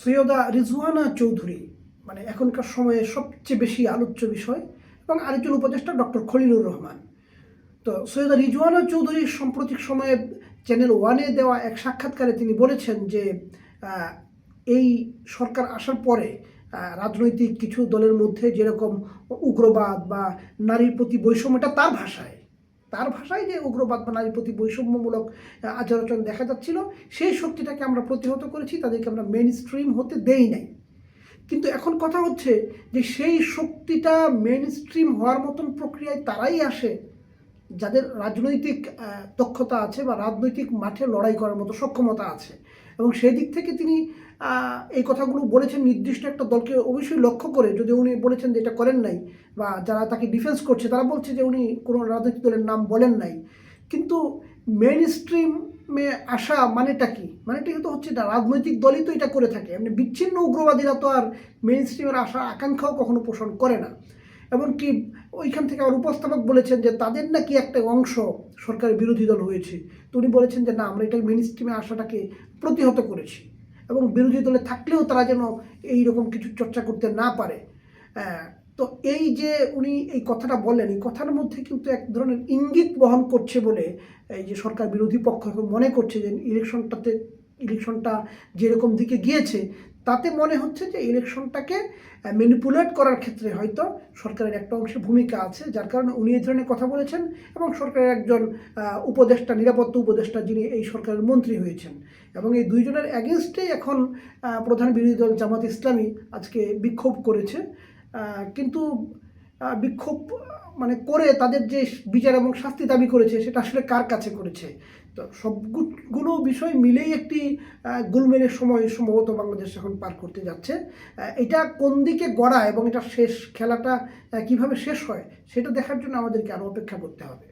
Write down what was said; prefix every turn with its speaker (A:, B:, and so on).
A: সৈয়দা রিজওয়ানা চৌধুরী মানে এখনকার সময়ে সবচেয়ে বেশি আলোচ্য বিষয়, এবং আরেকজন উপদেষ্টা ডক্টর খলিলুর রহমান। তো সৈয়দা রিজওয়ানা চৌধুরী সাম্প্রতিক সময়ে চ্যানেল ওয়ানে দেওয়া এক সাক্ষাৎকারে তিনি বলেছেন যে এই সরকার আসার পরে রাজনৈতিক কিছু দলের মধ্যে যেরকম উগ্রবাদ বা নারীর প্রতি বৈষম্যটা তার ভাষায় যে উগ্রবাদ বা নারীর প্রতি বৈষম্যমূলক আচার আচরণ দেখা যাচ্ছিল, সেই শক্তিটাকে আমরা প্রতিহত করেছি, তাদেরকে আমরা মেইন স্ট্রিম হতে দেই নাই। কিন্তু এখন কথা হচ্ছে যে সেই শক্তিটা মেইন স্ট্রিম হওয়ার মতন প্রক্রিয়ায় তারাই আসে যাদের রাজনৈতিক দক্ষতা আছে বা রাজনৈতিক মাঠে লড়াই করার মতো সক্ষমতা আছে। এবং সেই দিক থেকে তিনি এই কথাগুলো বলেছেন নির্দিষ্ট একটা দলকে অবশ্যই লক্ষ্য করে, যদি উনি বলেছেন যে এটা করেন নাই, বা যারা তাকে ডিফেন্স করছে তারা বলছে যে উনি কোনো রাজনৈতিক দলের নাম বলেন নাই। কিন্তু মেইন স্ট্রিমে আসা মানেটা কি? মানেটা কিন্তু হচ্ছে এটা রাজনৈতিক দলই তো এটা করে থাকে। এমনি বিচ্ছিন্ন উগ্রবাদীরা তো আর মেইন স্ট্রিমের আসা আকাঙ্ক্ষাও কখনো পোষণ করে না। এমনকি ওইখান থেকে আমার উপস্থাপক বলেছেন যে তাদের নাকি একটা অংশ সরকারের বিরোধী দল হয়েছে। তো উনি বলেছেন যে না, আমরা এটা মেইন স্ট্রিমে আসাটাকে প্রতিহত করেছি, এবং বিরোধী দলে থাকলেও তারা যেন এইরকম কিছু চর্চা করতে না পারে। তো এই যে উনি এই কথাটা বললেন, এই কথার মধ্যে কিন্তু এক ধরনের ইঙ্গিত বহন করছে বলে এই যে সরকার বিরোধী পক্ষ মনে করছে যে ইলেকশনটা যেরকম দিকে গিয়েছে, তাতে মনে হচ্ছে যে ইলেকশনটাকে ম্যানিপুলেট করার ক্ষেত্রে হয়তো সরকারের একটা অংশের ভূমিকা আছে, যার কারণে উনি এই ধরনের কথা বলেছেন। এবং সরকারের একজন উপদেষ্টা, নিরাপত্তা উপদেষ্টা, যিনি এই সরকারের মন্ত্রী হয়েছেন, এবং এই দুইজনের অ্যাগেনস্টেই এখন প্রধান বিরোধী দল জামাত ইসলামী আজকে বিক্ষোভ করেছে। কিন্তু বিক্ষোভ মানে করে তাদের যে বিচার এবং শাস্তি দাবি করেছে, সেটা আসলে কার কাছে করেছে? তো সবগুলো বিষয় মিলেই একটি গোলমেলের সময় সম্ভবত বাংলাদেশ এখন পার করতে যাচ্ছে। এটা কোন দিকে গড়ায় এবং এটা খেলাটা কিভাবে শেষ হয়, সেটা দেখার জন্য আমাদেরকে আরও অপেক্ষা করতে হবে।